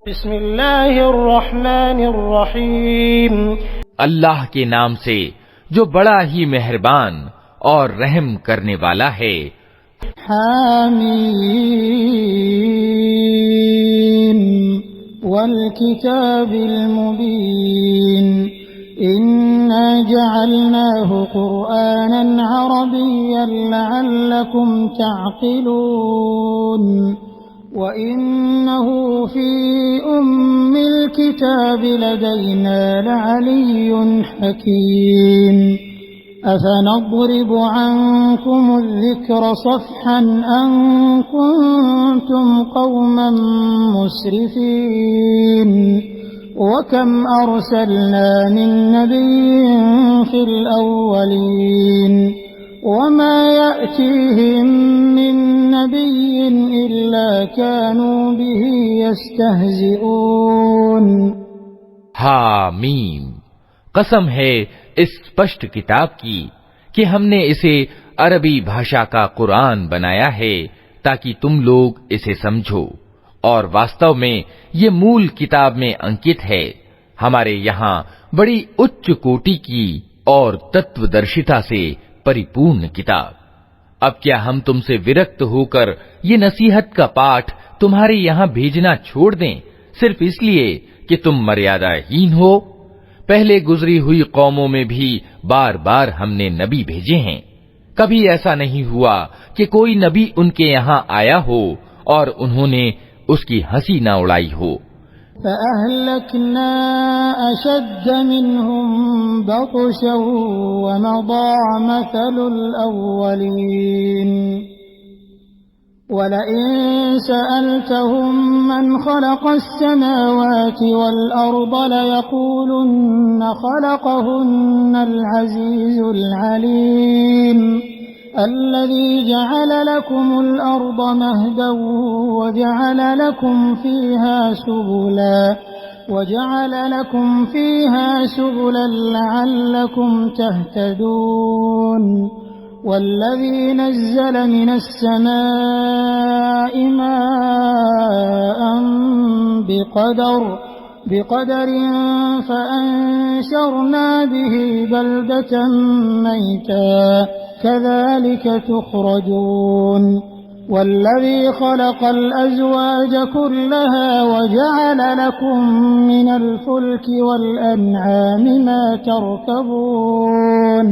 बिस्मिल्लाहिर्रहमानिर्रहीम। अल्लाह के नाम से जो बड़ा ही मेहरबान और रहम करने वाला है। हामीम वल किताबिल मुबीन इन्ना जअलनाहु कुरआनन अरबिय्यन लअल्लकुम तअक़िलून व इन्नहु फी उम्मिल किताबि लदैना लअलिय्युन हकीम। अफनضرب عنكم الذكر صفحا أن كنتم قوما مسرفين وكم أرسلنا من نبي في الأولين وما يأتيهم من نبي إلا كانوا به يستهزئون। हामीम, कसम है इस स्पष्ट किताब की कि हमने इसे अरबी भाषा का कुरान बनाया है ताकि तुम लोग इसे समझो, और वास्तव में ये मूल किताब में अंकित है, हमारे यहाँ बड़ी उच्च कोटि की और तत्वदर्शिता से परिपूर्ण किताब। अब क्या हम तुमसे विरक्त होकर ये नसीहत का पाठ तुम्हारे यहाँ भेजना छोड़ दें, सिर्फ इसलिए कि तुम मर्यादाहीन हो? पहले गुजरी हुई कौमों में भी बार बार हमने नबी भेजे हैं। कभी ऐसा नहीं हुआ कि कोई नबी उनके यहाँ आया हो और उन्होंने उसकी हंसी न उड़ाई हो। फअहलकना अशद्द मिनहुम बतशन वमदा मसलुल अव्वलीन वलइन सअल्तहुम मन खलक़स समावाति वल अर्द लयक़ूलुन्न खलक़हुन्नल अज़ीज़ुल अलीम अल्लज़ी जअल लकुमुल अर्द महदन वजअल लकुम फ़ीहा सुबुलन लअल्लकुम तहतदून। वल्लज़ी नज़्ज़ल मिनस समाइ माअन बिक़दरिन फ़अंशरना बिही बल्दतन मैता कज़ालिक तुख़रजून। वल्लज़ी ख़लक़ल अज़वाज कुल्लहा वजअल लकुम मिनल फ़ुल्कि वल अनआमि मा तरकबून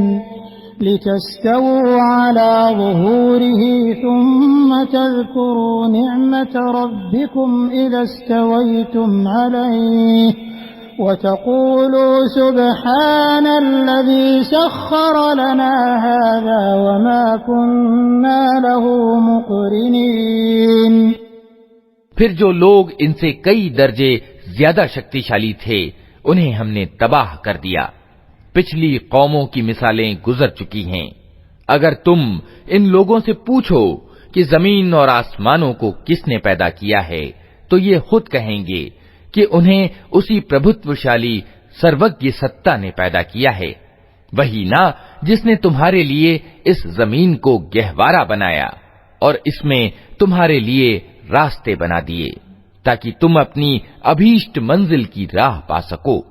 लितस्तवू अला ज़ुहूरिही थुम्म तज़्कुरू निअमत रब्बिकुम इज़ा इस्तवैतुम अलैहि वतक़ूलू सुब्हानल्लज़ी सख़्ख़र लना हाज़ा वमा कुन्ना लहू मुक़रिनीन। फिर जो लोग इनसे कई दर्जे ज्यादा शक्तिशाली थे, उन्हें हमने तबाह कर दिया। पिछली कौमों की मिसालें गुजर चुकी हैं। अगर तुम इन लोगों से पूछो कि जमीन और आसमानों को किसने पैदा किया है, तो ये खुद कहेंगे कि उन्हें उसी प्रभुत्वशाली सर्वज्ञ सत्ता ने पैदा किया है, वही ना जिसने तुम्हारे लिए इस जमीन को गहवारा बनाया और इसमें तुम्हारे लिए रास्ते बना दिए ताकि तुम अपनी अभीष्ट मंजिल की राह पा सको,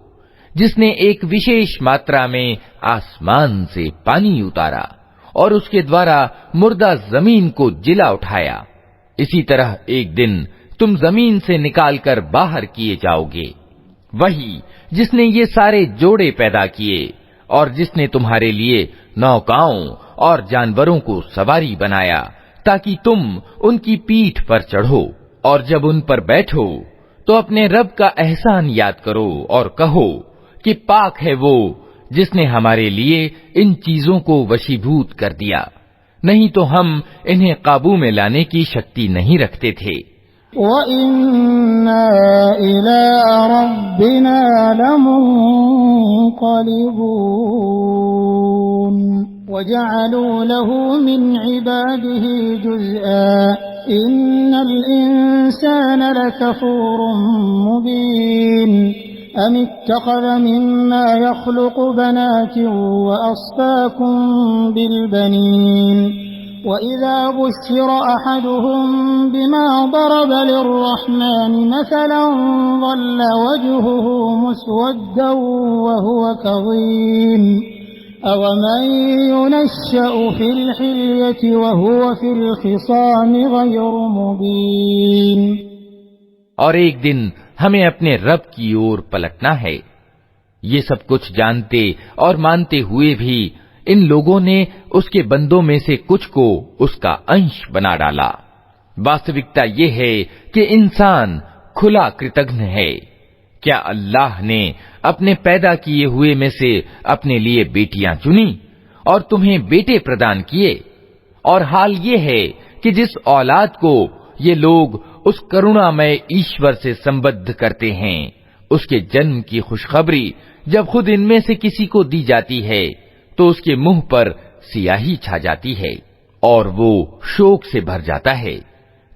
जिसने एक विशेष मात्रा में आसमान से पानी उतारा और उसके द्वारा मुर्दा जमीन को जिला उठाया। इसी तरह एक दिन तुम जमीन से निकालकर बाहर किए जाओगे। वही जिसने ये सारे जोड़े पैदा किए और जिसने तुम्हारे लिए नौकाओं और जानवरों को सवारी बनाया ताकि तुम उनकी पीठ पर चढ़ो, और जब उन पर बैठो तो अपने रब का एहसान याद करो और कहो कि पाक है वो जिसने हमारे लिए इन चीजों को वशीभूत कर दिया, नहीं तो हम इन्हें काबू में लाने की शक्ति नहीं रखते थे। वइन्ना इला रब्बिना लमुन्क़लिबून वजअलू लहू मिन इबादिही जुज़आ इन्नल इंसान लकफूरुन मुबीन। अम इत्तख़ज़ मिम्मा यख़्लुक़ु बनातिन व अस्फ़ाकुम बिलबनीन वइज़ा बुश्शिर अहदुहुम बिमा ज़रब लिर्रहमान मसलन ज़ल्ल वजहुहु मुस्वद्दन वहुव कज़ीम अवमन युनश्शअ फिल हिल्यति वहुव फिल ख़िसाम ग़ैर मुबीन। और एक दिन हमें अपने रब की ओर पलटना है। ये सब कुछ जानते और मानते हुए भी इन लोगों ने उसके बंदों में से कुछ को उसका अंश बना डाला। वास्तविकता ये है कि इंसान खुला कृतघ्न है। क्या अल्लाह ने अपने पैदा किए हुए में से अपने लिए बेटियां चुनी और तुम्हें बेटे प्रदान किए? और हाल ये है कि जिस औलाद को ये लोग उस करुणामय ईश्वर से संबद्ध करते हैं, उसके जन्म की खुशखबरी जब खुद इनमें से किसी को दी जाती है तो उसके मुंह पर सियाही छा जाती है और वो शोक से भर जाता है।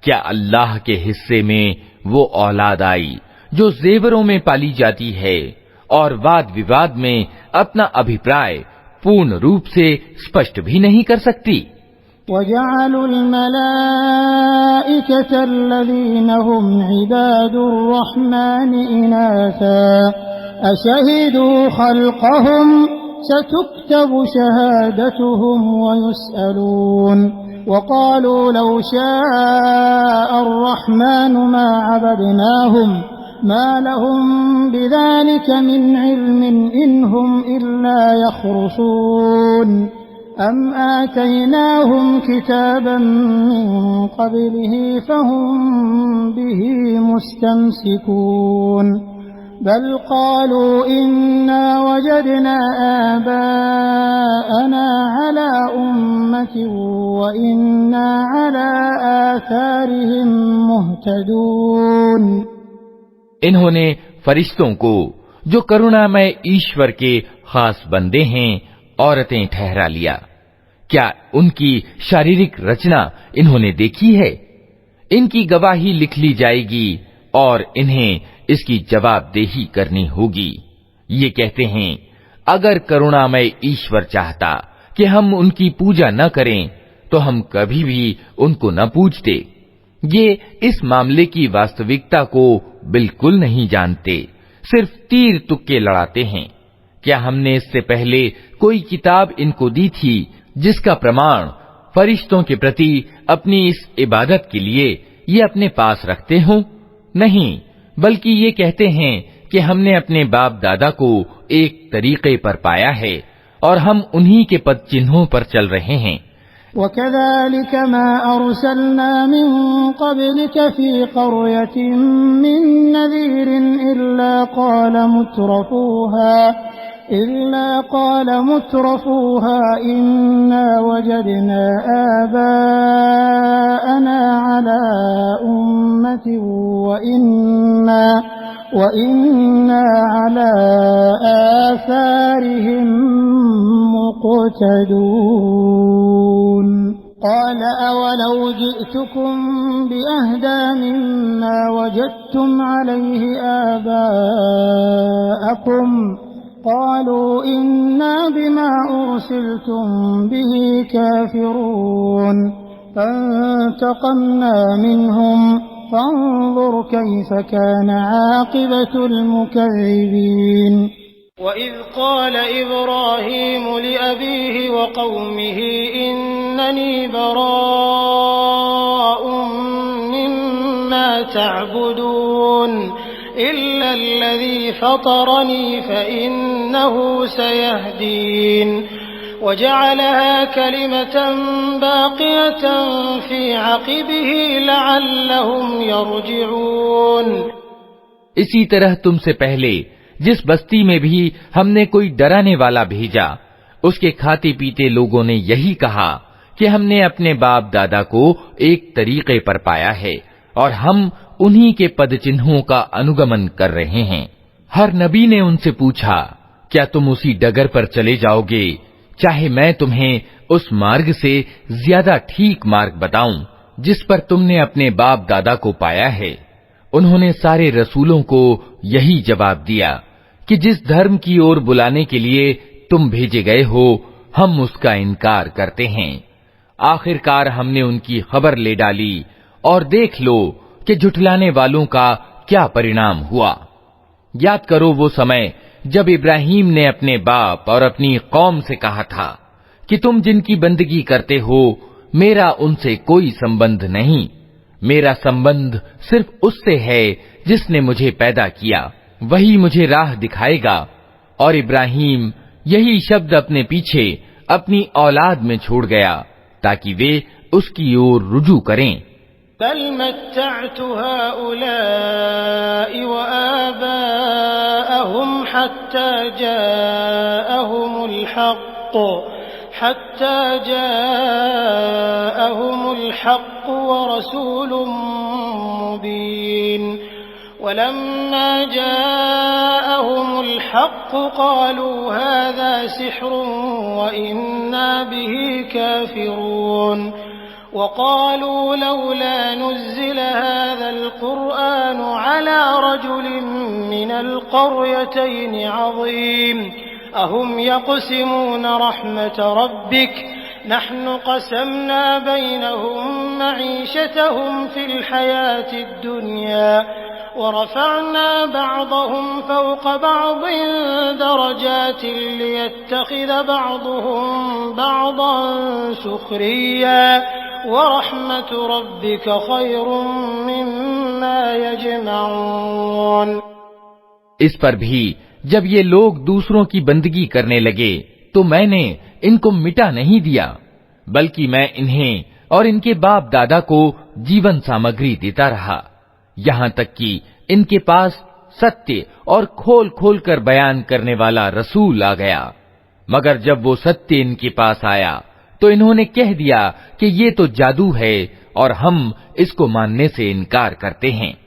क्या अल्लाह के हिस्से में वो औलाद आई जो जेवरों में पाली जाती है और वाद विवाद में अपना अभिप्राय पूर्ण रूप से स्पष्ट भी नहीं कर सकती? वजअलुल मलाइकता अल्लज़ीना हुम इबादुर रहमान इनासा अशहिदू खल्क़हुम सतुक्तबु शहादतुहुम वयुस्अलून वक़ालू लौ शाअर रहमानु मा अबदनाहुम मा लहुम बिज़ालिका मिन इल्मिन इनहुम इल्ला यख़रुसून अम आतैनाहुम किताबन मिन क़ब्लिही फहुम बिही मुस्तमसिकून बल क़ालू इन्ना वजदना आबाअना अला उम्मतिन व इन्ना अला आथारिहिम मुहतदून। इन्होंने फरिश्तों को, जो करुणामय ईश्वर के खास बंदे हैं, औरतें ठहरा लिया। क्या उनकी शारीरिक रचना इन्होंने देखी है? इनकी गवाही लिख ली जाएगी और इन्हें इसकी जवाबदेही करनी होगी। ये कहते हैं, अगर करुणामय ईश्वर चाहता कि हम उनकी पूजा न करें तो हम कभी भी उनको न पूजते। ये इस मामले की वास्तविकता को बिल्कुल नहीं जानते, सिर्फ तीर तुक्के लड़ाते हैं। क्या हमने इससे पहले कोई किताब इनको दी थी जिसका प्रमाण फरिश्तों के प्रति अपनी इस इबादत के लिए ये अपने पास रखते हों? नहीं, बल्कि ये कहते हैं कि हमने अपने बाप दादा को एक तरीके पर पाया है और हम उन्हीं के पद चिन्हों पर चल रहे हैं। वकज़ालिक मा अरसलना मिन क़ब्लिक फ़ी क़र्यतिन मिन नज़ीरिन इल्ला क़ाल मुत्रफ़ूहा इन्ना वजदना आबाअना अला उम्मतिन व इन्ना अला आसारिहिम मुक़तदून। क़ाल अवलौ जि'तुकुम बिअहदा मिम्मा वजदतुम अलैहि आबाअकुम क़ालू इन्ना बिमा उरसिलतुम बिही काफ़िरून फंतक़म्ना मिनहुम फंज़ुर कैफ़ कान आक़िबतुल मुकज़्ज़िबीन। वइज़ क़ाल इब्राहीम लिअबीहि व क़ौमिहि इन्ननी बराअुम मिम्मा तअबुदून इल्ला अल्लज़ी फ़तरनी फ़इन्नहु सयहदीन वजअलहा कलिमतन बाक़ियतन फ़ी अक़िबिही लअल्लहुम यरजिऊन। इसी तरह तुमसे पहले जिस बस्ती में भी हमने कोई डराने वाला भेजा, उसके खाते पीते लोगों ने यही कहा कि हमने अपने बाप दादा को एक तरीके पर पाया है और हम उन्हीं के पद चिन्हों का अनुगमन कर रहे हैं। हर नबी ने उनसे पूछा, क्या तुम उसी डगर पर चले जाओगे, चाहे मैं तुम्हें उस मार्ग से ज्यादा ठीक मार्ग बताऊं जिस पर तुमने अपने बाप दादा को पाया है? उन्होंने सारे रसूलों को यही जवाब दिया कि जिस धर्म की ओर बुलाने के लिए तुम भेजे गए हो, हम उसका इनकार करते हैं आखिरकार हमने उनकी खबर ले डाली और देख लो कि झुठलाने वालों का क्या परिणाम हुआ। याद करो वो समय जब इब्राहीम ने अपने बाप और अपनी कौम से कहा था कि तुम जिनकी बंदगी करते हो मेरा उनसे कोई संबंध नहीं, मेरा संबंध सिर्फ उससे है जिसने मुझे पैदा किया, वही मुझे राह दिखाएगा। और इब्राहीम यही शब्द अपने पीछे अपनी औलाद में छोड़ गया ताकि वे उसकी ओर रुजू करें। बल मत्तअतु हाउलाइ व आबाअहुम हत्ता जाअहुमुल हक़्क़ व रसूलुम मुबीन। वलम्मा जाअहुमुल हक़्क़ क़ालू हाज़ा सिह्रुन व इन्ना बिही काफ़िरून। वक़ालू लौला नुज़्ज़िल हाज़ल क़ुरआन अला रजुलिन मिनल क़रयतैनि अज़ीम। अहुम यक़सिमून रहमत रब्बिक नहनु क़समना बैनहुम मईशतहुम फ़िल हयातिद दुनिया व रफ़अना बअदहुम फ़ौक़ बअदिन दरजातिन लियत्तख़िज़ बअदुहुम बअदन सुख़रिय्या व रहमत रब्बिक ख़ैरुम मिम्मा यजमऊन। इस पर भी जब ये लोग दूसरों की बंदगी करने लगे तो मैंने इनको मिटा नहीं दिया, बल्कि मैं इन्हें और इनके बाप दादा को जीवन सामग्री देता रहा, यहाँ तक कि इनके पास सत्य और खोल खोल कर बयान करने वाला रसूल आ गया। मगर जब वो सत्य इनके पास आया तो इन्होंने कह दिया कि ये तो जादू है और हम इसको मानने से इनकार करते हैं।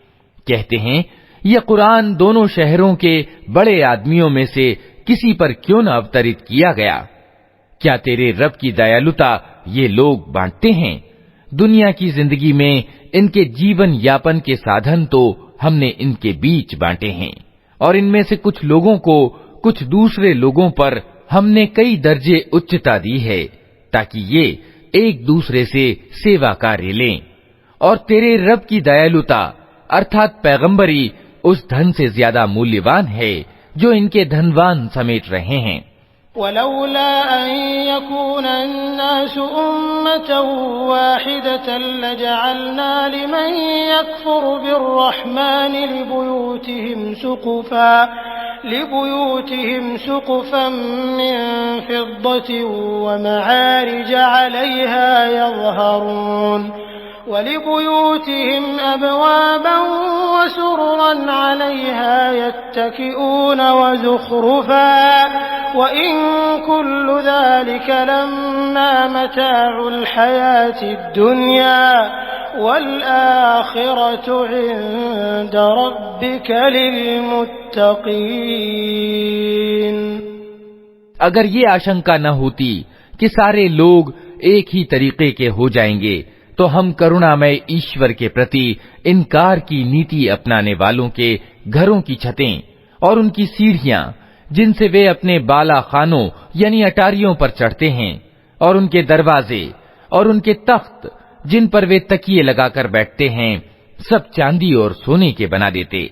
कहते हैं ये कुरान दोनों शहरों के बड़े आदमियों में से किसी पर क्यों न अवतरित किया गया। क्या तेरे रब की दयालुता ये लोग बांटते हैं? दुनिया की जिंदगी में इनके जीवन यापन के साधन तो हमने इनके बीच बांटे हैं और इनमें से कुछ लोगों को कुछ दूसरे लोगों पर हमने कई दर्जे उच्चता दी है ताकि ये एक दूसरे से सेवा कार्य लें। और तेरे रब की दयालुता अर्थात पैगंबरी उस धन से ज्यादा मूल्यवान है जो इनके धनवान समेट रहे हैं। वलौला अन यकूना अन्नासु उम्मतन वाहिदतन लजअलना लिमन यकफुरु बिर्रहमानि लिबुयूतिहिम सुक़ुफन मिन फिद्दतिन व मआरिज अलैहा यज़हरून वलिबुयूतिहिम अबवाबन व सुरुरन अलैहा यत्तकिऊन व ज़ुख़रुफा व इन कुल्लु ज़ालिक लम्मा मताउल हयातिद दुनिया वल आखिरतु इंद रब्बिक लिलमुत्तक़ीन। अगर ये आशंका न होती कि सारे लोग एक ही तरीके के हो जाएंगे तो हम करुणामय ईश्वर के प्रति इनकार की नीति अपनाने वालों के घरों की छतें और उनकी सीढ़ियां जिनसे वे अपने बाला खानों यानी अटारियों पर चढ़ते हैं और उनके दरवाजे और उनके तख्त जिन पर वे तकिए लगाकर बैठते हैं सब चांदी और सोने के बना देते।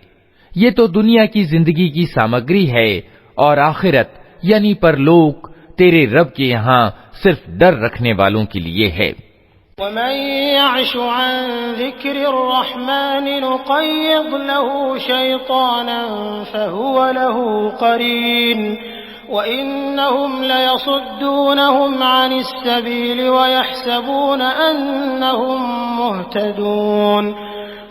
ये तो दुनिया की जिंदगी की सामग्री है और आखिरत यानी परलोक तेरे रब के यहाँ सिर्फ डर रखने वालों के लिए है। वमन यअशु अन ज़िक्रिर्रहमानि नुक़य्यिद लहू शैतानन फ़हुव लहू क़रीन व इन्नहुम लयसुद्दूनहुम अनिस्सबील व यहसबून अन्नहुम मुहतदून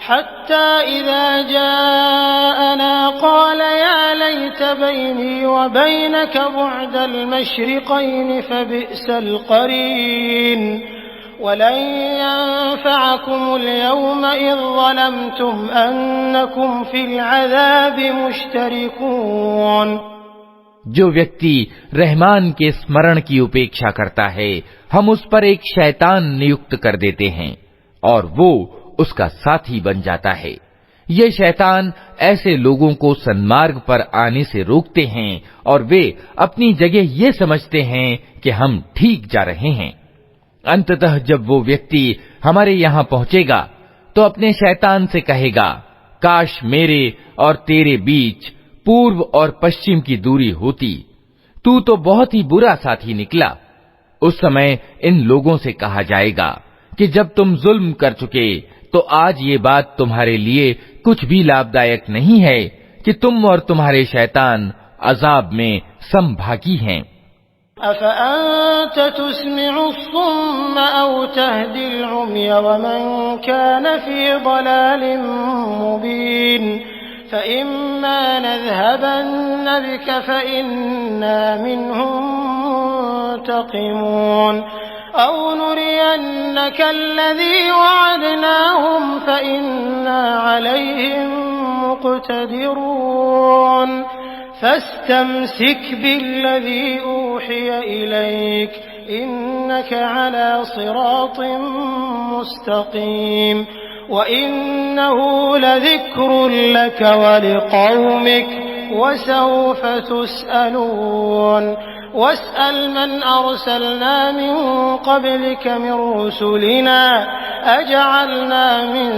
हत्ता इज़ा जाअना क़ाल या लैत बैनी व बैनक बुअदल मशरिक़ैन फ़बिअसल क़रीन वलन यंफ़अकुमुल यौम इज़ ज़लमतुम अन्नकुम फ़िल अज़ाबि मुश्तरिकून। जो व्यक्ति रहमान के स्मरण की उपेक्षा करता है हम उस पर एक शैतान नियुक्त कर देते हैं और वो उसका साथी बन जाता है। ये शैतान ऐसे लोगों को सन्मार्ग पर आने से रोकते हैं और वे अपनी जगह ये समझते हैं कि हम ठीक जा रहे हैं। अंततः जब वो व्यक्ति हमारे यहाँ पहुंचेगा तो अपने शैतान से कहेगा, काश मेरे और तेरे बीच पूर्व और पश्चिम की दूरी होती, तू तो बहुत ही बुरा साथी निकला। उस समय इन लोगों से कहा जाएगा कि जब तुम जुल्म कर चुके तो आज ये बात तुम्हारे लिए कुछ भी लाभदायक नहीं है कि तुम और तुम्हारे शैतान अजाब में समभागी हैं। अफ़अन्त तुस्मिउ सुम्म औ तहदिल उम्य वमन कान फी ज़लालिन मुबीन फ़इम्मा नज़हबन्न बिक फ़इन्ना मिन्हुम मुंतक़िमून औ नुरियन्नक अल्लज़ी वअदनाहुम फ़इन्ना अलैहिम मुक़तदिरून फस्तमसिक बिल्लज़ी ऊहिय इलैक इन्नक अला सिरातिन मुस्तक़ीम व इन्नहु लज़िक्रुन लक व लिक़ौमिक व सौफ़ तुस्अलून वस्अल मन अरसलना मिन क़ब्लिक मिन रुसुलिना अजअलना मिन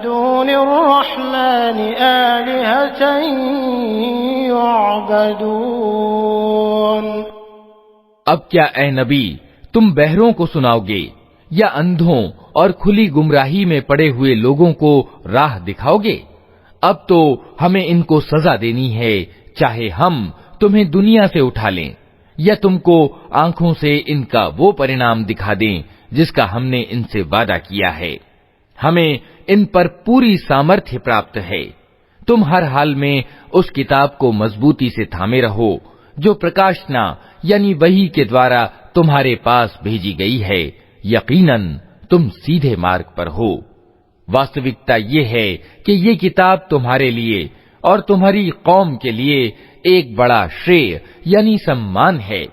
दूनिर रहमानि आलिहतन युअबदून। अब क्या ए नबी तुम बहरों को सुनाओगे या अंधों और खुली गुमराही में पड़े हुए लोगों को राह दिखाओगे? अब तो हमें इनको सजा देनी है, चाहे हम तुम्हें दुनिया से उठा लें या तुमको आंखों से इनका वो परिणाम दिखा दें जिसका हमने इनसे वादा किया है। हमें इन पर पूरी सामर्थ्य प्राप्त है। तुम हर हाल में उस किताब को मजबूती से थामे रहो जो प्रकाशना यानी वही के द्वारा तुम्हारे पास भेजी गई है। यकीनन तुम सीधे मार्ग पर हो। वास्तविकता ये है कि ये किताब तुम्हारे लिए और तुम्हारी कौम के लिए एक बड़ा श्रेय यानी सम्मान है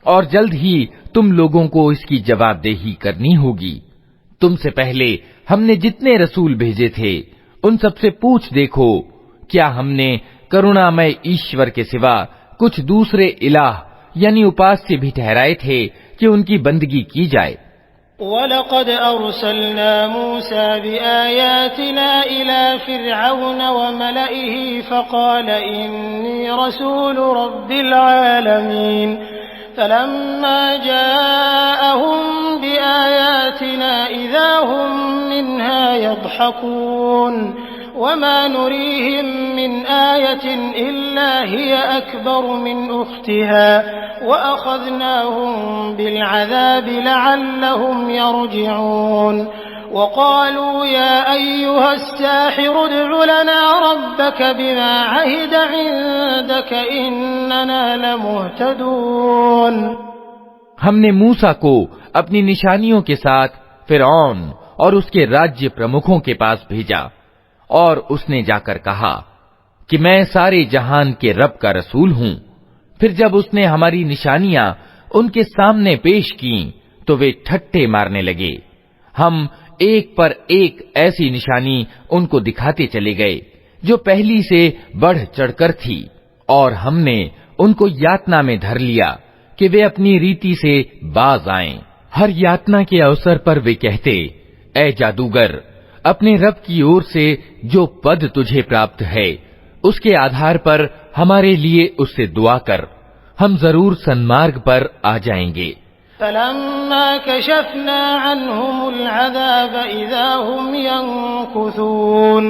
और जल्द ही तुम लोगों को इसकी जवाबदेही करनी होगी। तुमसे पहले हमने जितने रसूल भेजे थे उन सबसे पूछ देखो, क्या हमने करुणामय ईश्वर के सिवा कुछ दूसरे इलाह यानी उपास्य भी ठहराए थे कि उनकी बंदगी की जाए? वलक़द अरसलना मूसा बिआयातिना इला फ़िरऔन व मलइही फ़क़ाल इन्नी रसूलु रब्बिल आलमीन फ़लम्मा जाअहुम बिआयातिना इज़ा हुम मिन्हा यضحकून वमा नुरीहिम मिन आयतिन इल्ला हिय अकबर मिन उख्तिहा वअख़ज़नाहुम बिलअज़ाब लअल्लहुम यरजिऊन वक़ालू या अय्युहस्साहिरु उद्'ु लना रब्बक बिमा अहिद इंदक इन्नना लमुहतदून। हमने मूसा को अपनी निशानियों के साथ फिरौन और उसके राज्य प्रमुखों के पास भेजा और उसने जाकर कहा कि मैं सारे जहान के रब का रसूल हूं। फिर जब उसने हमारी निशानियां उनके सामने पेश की तो वे ठट्ठे मारने लगे। हम एक पर एक ऐसी निशानी उनको दिखाते चले गए जो पहली से बढ़ चढ़कर थी और हमने उनको यातना में धर लिया कि वे अपनी रीति से बाज आएं। हर यातना के अवसर पर वे कहते, ऐ जादूगर, अपने रब की ओर से जो पद तुझे प्राप्त है उसके आधार पर हमारे लिए उससे दुआ कर, हम जरूर सन्मार्ग पर आ जाएंगे। फलम्मा कशफना अन्हुमुल अज़ाब इज़ा हुम यंकुसून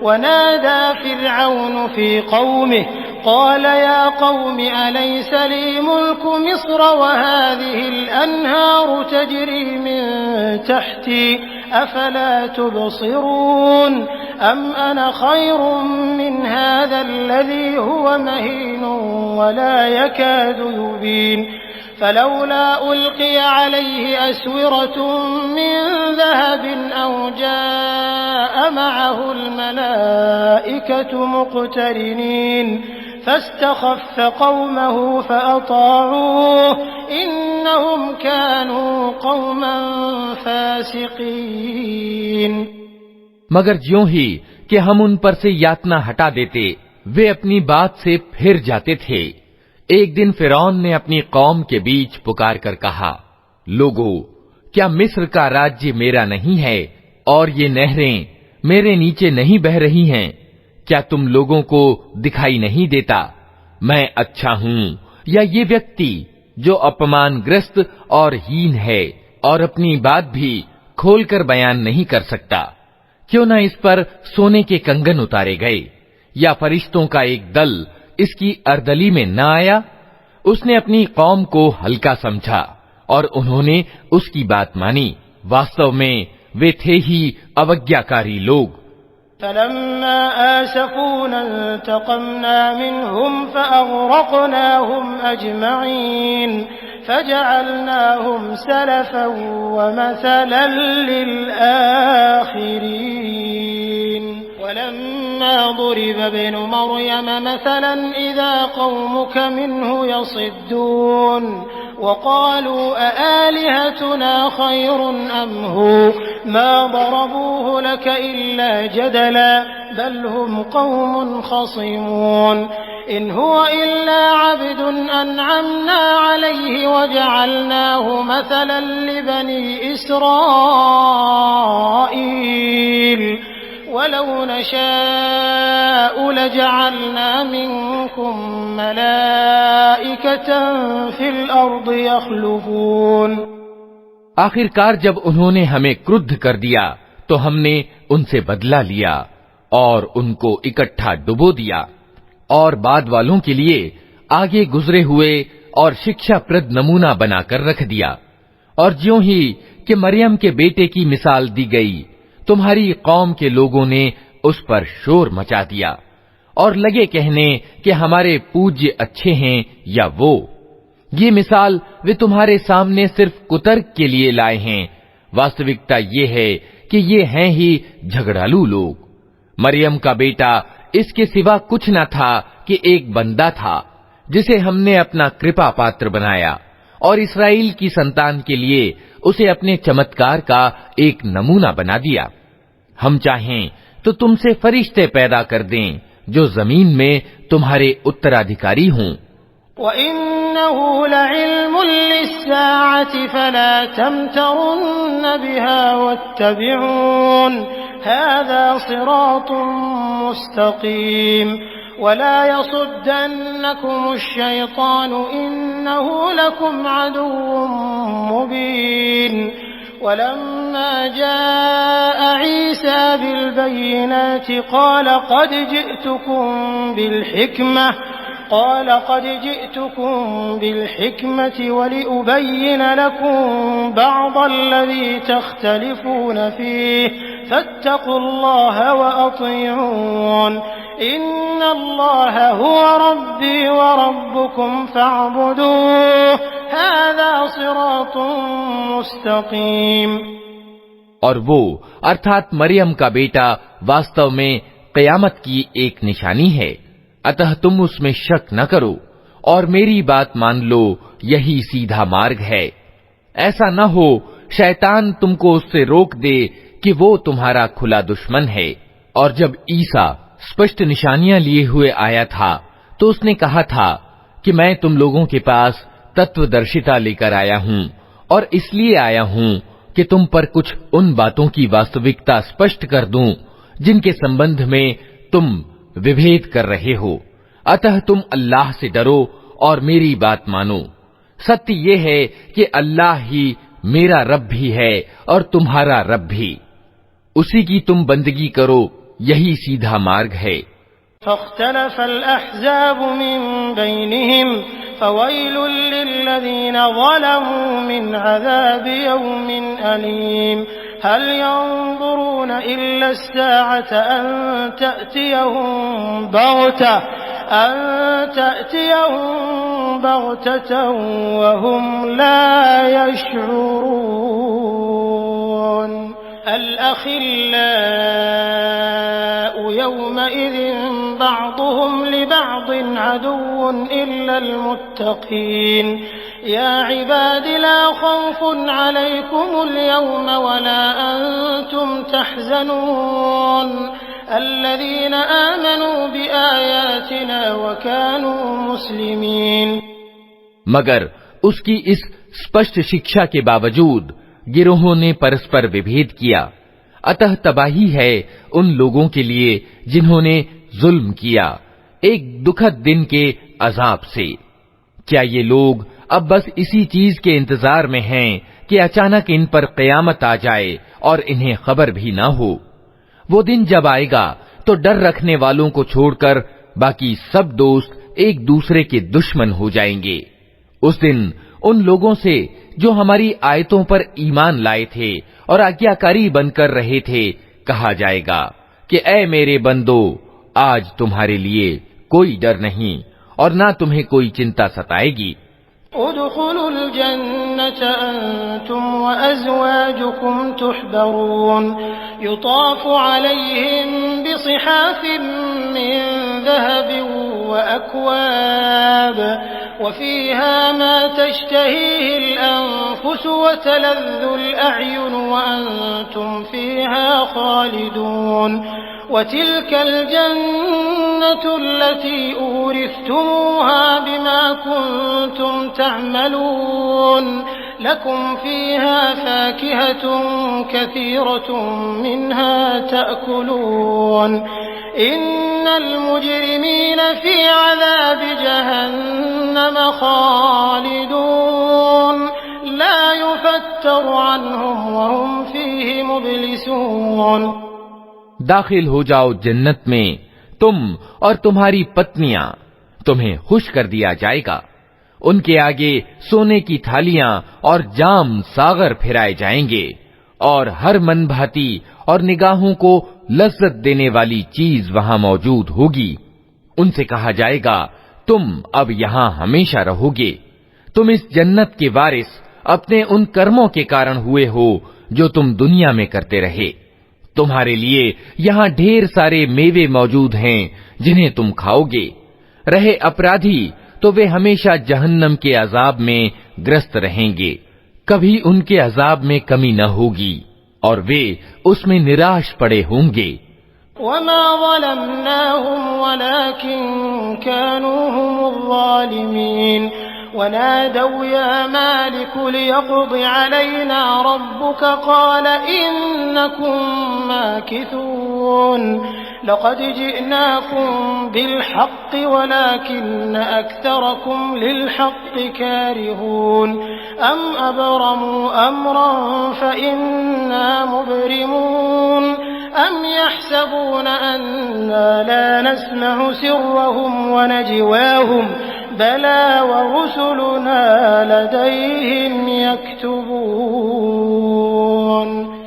वनादा फ़िरऔन फ़ी क़ौमिही क़ाल या क़ौमि अलैस ली मुल्कु मिस्र वहाज़िहिल अन्हारु तजरी मिन तहती अफला तुबसिरून अम अना खैरुम मिन हाज़ाल्लज़ी हुवा महीनुन वला यकादु युबीन फलौला उल्क़िया अलैहि अस्विरतुम मिन ज़हबिन औ जाअ मअहुल मलाइकतु मुक़्तरिनीन फस्तख़फ़्फ़ क़ौमहु फ़अताऊह इन्नहुम कानू क़ौमन फ़ासिक़ीन। मगर ज्यों ही कि हम उन पर से यातना हटा देते वे अपनी बात से फिर जाते थे। एक दिन फिरौन ने अपनी कौम के बीच पुकार कर कहा, लोगो, क्या मिस्र का राज्य मेरा नहीं है और ये नहरें मेरे नीचे नहीं बह रही हैं? क्या तुम लोगों को दिखाई नहीं देता मैं अच्छा हूं या ये व्यक्ति जो अपमानग्रस्त और हीन है और अपनी बात भी खोलकर बयान नहीं कर सकता? क्यों न इस पर सोने के कंगन उतारे गए या फरिश्तों का एक दल इसकी अर्दली में न आया? उसने अपनी कौम को हल्का समझा और उन्होंने उसकी बात मानी। वास्तव में वे थे ही अवज्ञाकारी लोग। फलम्मा आसफूना इंतक़म्ना मिनहुम फअग़रक़नाहुम अजमईन फजअलनाहुम सलफ़न व मसलन लिल आखिरीन वलम्मा ضُरिब इब्नु मर्यम मसलन इज़ा क़ौमुक मिन्हु यसिद्दून वक़ालू अआलिहतुना ख़ैरुन अम हु मा ضरबूहु लक इल्ला जदला बल हुम क़ौमुन ख़सीमून इन हुवा इल्ला अब्दुन अनअमना अलैहि वजअलनाहु मसलन लिबनी इस्राईल वलौ नशाअ लजअलना मिनकुम मलाइकतन फिल अर्दि यख़्लुफ़ून। आखिरकार जब उन्होंने हमें क्रुद्ध कर दिया तो हमने उनसे बदला लिया और उनको इकट्ठा डुबो दिया और बाद वालों के लिए आगे गुजरे हुए और शिक्षाप्रद नमूना बनाकर रख दिया। और ज्यों ही कि मरियम के बेटे की मिसाल दी गई, तुम्हारी कौम के लोगों ने उस पर शोर मचा दिया और लगे कहने कि हमारे पूज्य अच्छे हैं या वो। ये मिसाल वे तुम्हारे सामने सिर्फ कुतर्क के लिए लाए हैं। वास्तविकता ये है कि ये हैं ही झगड़ालू लोग। मरियम का बेटा इसके सिवा कुछ न था कि एक बंदा था जिसे हमने अपना कृपा पात्र बनाया और इस्राएल की संतान के लिए उसे अपने चमत्कार का एक नमूना बना दिया। हम चाहें तो तुमसे फरिश्ते पैदा कर दें जो जमीन में तुम्हारे उत्तराधिकारी हों। वइन्नहु लइल्मुन लिस्साअति फला तमतरुन्न बिहा वत्तबिऊन हाज़ा सिरातुम मुस्तक़ीम वला यसुद्दन्नकुमुश शैतानु इन्नहु लकुम अदुव्वुम मुबीन। वलम्मा जाअ ईसा बिलबय्यिनाति क़ाल क़द जि'तुकुम बिलहिक्मति वलिउबय्यिन लकुम बअदल्लज़ी तख्तलिफून फ़ीहि फत्तक़ुल्लाह वअतिऊन इन्नल्लाह हुवा रब्बी व रब्बुकुम फ़अब्दूह हाज़ा सिरातुम मुस्तक़ीम। और वो अर्थात मरियम का बेटा वास्तव में क़यामत की एक निशानी है, अतः तुम उसमें शक न करो और मेरी बात मान लो, यही सीधा मार्ग है। ऐसा न हो शैतान तुमको उससे रोक दे कि वो तुम्हारा खुला दुश्मन है। और जब ईसा स्पष्ट निशानियां लिए हुए आया था तो उसने कहा था कि मैं तुम लोगों के पास तत्वदर्शिता लेकर आया हूं और इसलिए आया हूं कि तुम पर कुछ उन बातों की वास्तविकता स्पष्ट कर दूं जिनके संबंध में तुम विभेद कर रहे हो। अतः तुम अल्लाह से डरो और मेरी बात मानो। सत्य ये है कि अल्लाह ही मेरा रब भी है और तुम्हारा रब भी, उसी की तुम बंदगी करो, यही सीधा मार्ग है। फ़ख्तलफ़ल अहज़ाबु मिन बैनिहिम फ़वैलुल लिल्लज़ीन ज़लमू मिन अज़ाबि यौमिन अलीम हल यंज़ुरून इल्ला अस्साअत अन तअतियहुम बग़ततन वहुम ला यशऊरून अल-अख़िल्लाउ यौमइज़िन बअदुहुम लिबअदिन अदुव्वुन इल्लल मुत्तक़ीन या इबादी ला खौफ़ुन अलैकुमुल यौम वला अंतुम तहज़नून अल्लज़ीना आमनू बिआयातिना व कानू मुस्लिमीन। मगर उसकी इस स्पष्ट शिक्षा के बावजूद गिरोहों ने परस्पर विभेद किया। अतः तबाही है उन लोगों के लिए जिन्होंने जुल्म किया, एक दुखद दिन के अजाब से। क्या ये लोग अब बस इसी चीज के इंतजार में हैं कि अचानक इन पर कयामत आ जाए और इन्हें खबर भी ना हो? वो दिन जब आएगा तो डर रखने वालों को छोड़कर बाकी सब दोस्त एक दूसरे के दुश्मन हो जाएंगे। उस दिन उन लोगों से जो हमारी आयतों पर ईमान लाए थे और आज्ञाकारी बनकर रहे थे, कहा जाएगा कि ऐ मेरे बंदो, आज तुम्हारे लिए कोई डर नहीं और ना तुम्हें कोई चिंता सताएगी। उदखुलुल जन्नत अंतुम व अज़वाजुकुम तुहबरून युताफु अलैहिम बिसिहाफिन मिन ज़हबिन व अक्वाब व फ़ीहा मा तश्तहीहिल अनफुस व तलज़्ज़ुल अअयुन व अंतुम फ़ीहा खालिदून वतिल्कल जन्नतुल्लती ऊरिस्तुमूहा बिमा कुन्तुम तअमलून लकुम फ़ीहा फ़ाकिहतुन कसीरतुन मिन्हा तअकुलून इन्नल मुजरिमीन फ़ी अज़ाबि जहन्नम खालिदून ला युफ़त्तरु अन्हुम व हुम फ़ीहि मुब्लिसून। दाखिल हो जाओ जन्नत में, तुम और तुम्हारी पत्नियां, तुम्हें खुश कर दिया जाएगा। उनके आगे सोने की थालियां और जाम सागर फिराए जाएंगे और हर मन भाती और निगाहों को लज्जत देने वाली चीज वहां मौजूद होगी। उनसे कहा जाएगा, तुम अब यहां हमेशा रहोगे। तुम इस जन्नत के वारिस अपने उन कर्मों के कारण हुए हो जो तुम दुनिया में करते रहे। तुम्हारे लिए यहाँ ढेर सारे मेवे मौजूद हैं जिन्हें तुम खाओगे। रहे अपराधी तो वे हमेशा जहन्नम के अजाब में ग्रस्त रहेंगे, कभी उनके अजाब में कमी न होगी और वे उसमें निराश पड़े होंगे। वमा ज़लमनाहुम वलाकिन कानू हुमुज़ ज़ालिमीन वनादौ या मालिक लियक़्दि अलैना रब्बुक क़ाल इन्नकुम माकिसून लक़द जिअनाकुम बिलहक़्क़ि वलाकिन्न अक्सरकुम लिलहक़्क़ि कारिहून अम अबरमू अम्रन फ़इन्ना मुब्रिमून अम यहसबून अन्ना ला नस्मअु सिर्रहुम व नजवाहुम बला व रुसुलुना लदैहिम यक्तुबून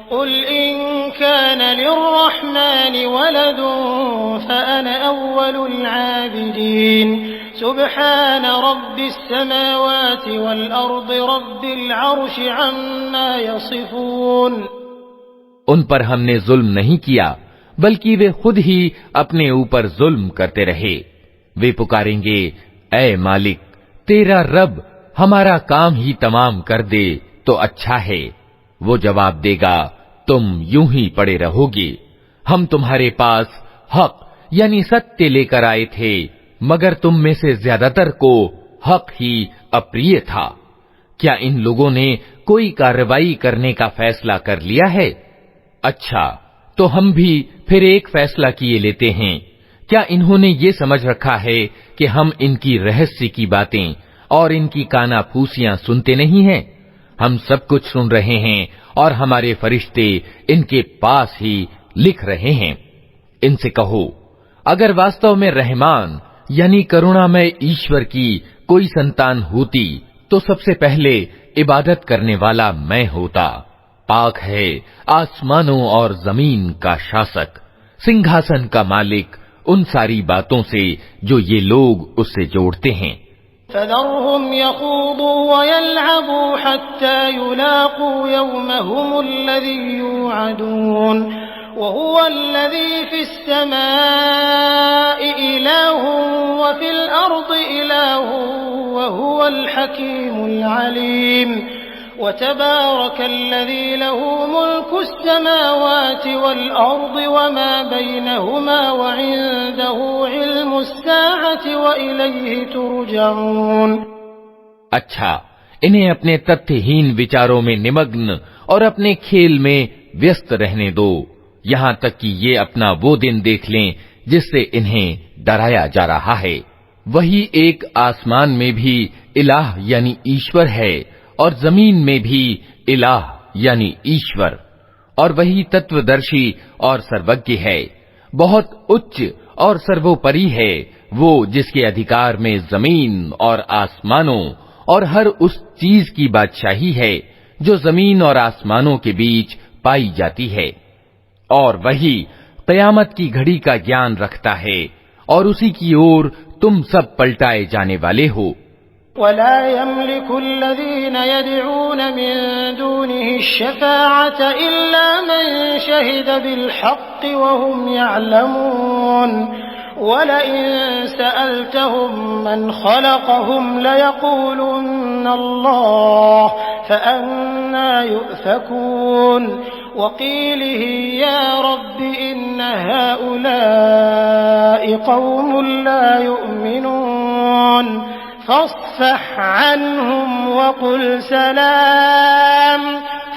क़ुल इन कान लिर्रहमानि वलदुन फ़अना अव्वलुल आबिदीन सुब्हान रब्बिस समावाति वल अर्दि रब्बिल अर्शि अम्मा यसिफून। उन पर हमने जुल्म नहीं किया, बल्कि वे खुद ही अपने ऊपर जुल्म करते रहे। वे पुकारेंगे, ऐ मालिक, तेरा रब हमारा काम ही तमाम कर दे तो अच्छा है। वो जवाब देगा, तुम यूं ही पड़े रहोगे। हम तुम्हारे पास हक यानी सत्य लेकर आए थे, मगर तुम में से ज्यादातर को हक ही अप्रिय था। क्या इन लोगों ने कोई कार्रवाई करने का फैसला कर लिया है? अच्छा, तो हम भी फिर एक फैसला किए लेते हैं। क्या इन्होंने ये समझ रखा है कि हम इनकी रहस्य की बातें और इनकी कानाफूसियां सुनते नहीं हैं? हम सब कुछ सुन रहे हैं और हमारे फरिश्ते इनके पास ही लिख रहे हैं। इनसे कहो, अगर वास्तव में रहमान यानी करुणामय ईश्वर की कोई संतान होती तो सबसे पहले इबादत करने वाला मैं होता। पाक है आसमानों और जमीन का शासक, सिंहासन का मालिक उन सारी बातों से जो ये लोग उससे जोड़ते हैं। फ़ज़रहुम यख़ूदू व यल्अबू हत्ता युलाक़ू यौमहुमुल्लज़ी यूअदून व हुवल्लज़ी फ़िस समाई इलाहुन व फ़िल अर्दि इलाहुन व हुवल हकीमुल अलीम व तबारकल्लज़ी लहू मुल्कुस समावाति वल अर्दि व मा बैनहुमा व इंदहू इल्मुस साअति व इलैहि तुरजऊन। अच्छा, इन्हें अपने तथ्यहीन विचारों में निमग्न और अपने खेल में व्यस्त रहने दो, यहां तक कि ये अपना वो दिन देख लें जिससे इन्हें डराया जा रहा है। वही एक आसमान में भी इलाह यानी ईश्वर है और जमीन में भी इलाह यानी ईश्वर, और वही तत्वदर्शी और सर्वज्ञ है। बहुत उच्च और सर्वोपरि है वो जिसके अधिकार में जमीन और आसमानों और हर उस चीज की बादशाही है जो जमीन और आसमानों के बीच पाई जाती है। और वही क़यामत की घड़ी का ज्ञान रखता है और उसी की ओर तुम सब पलटाए जाने वाले हो। वला यमलिकुल्लज़ीना यदऊन मिन दूनिहि शफ़ाअत इल्ला मन शहिद बिल हक़्क़ि वहुम यअलमून वलइन सअल्तहुम मन ख़लक़हुम लयक़ूलुन्न अल्लाह फ़अन्ना युफ़कून वक़ीलिहि या रब्बि इन्न हाउलाइ क़ौमुन ला युमिनून फ़स्फ़ह अन्हुम वक़ुल सलाम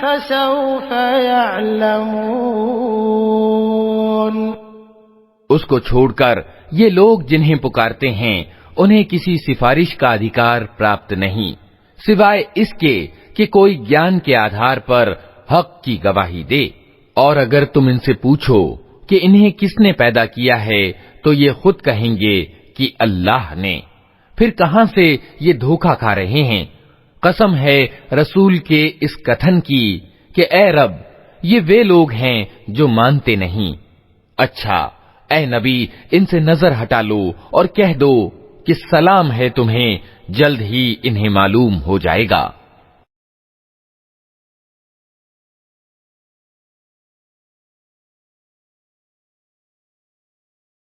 फ़सौफ़ यअलमून। उसको छोड़कर ये लोग जिन्हें पुकारते हैं उन्हें किसी सिफारिश का अधिकार प्राप्त नहीं, सिवाय इसके कि कोई ज्ञान के आधार पर हक की गवाही दे। और अगर तुम इनसे पूछो कि इन्हें किसने पैदा किया है तो ये खुद कहेंगे कि अल्लाह ने। फिर कहां से ये धोखा खा रहे हैं। कसम है रसूल के इस कथन की कि ए रब, ये वे लोग हैं जो मानते नहीं। अच्छा ए नबी, इनसे नजर हटा लो और कह दो कि सलाम है तुम्हें, जल्द ही इन्हें मालूम हो जाएगा।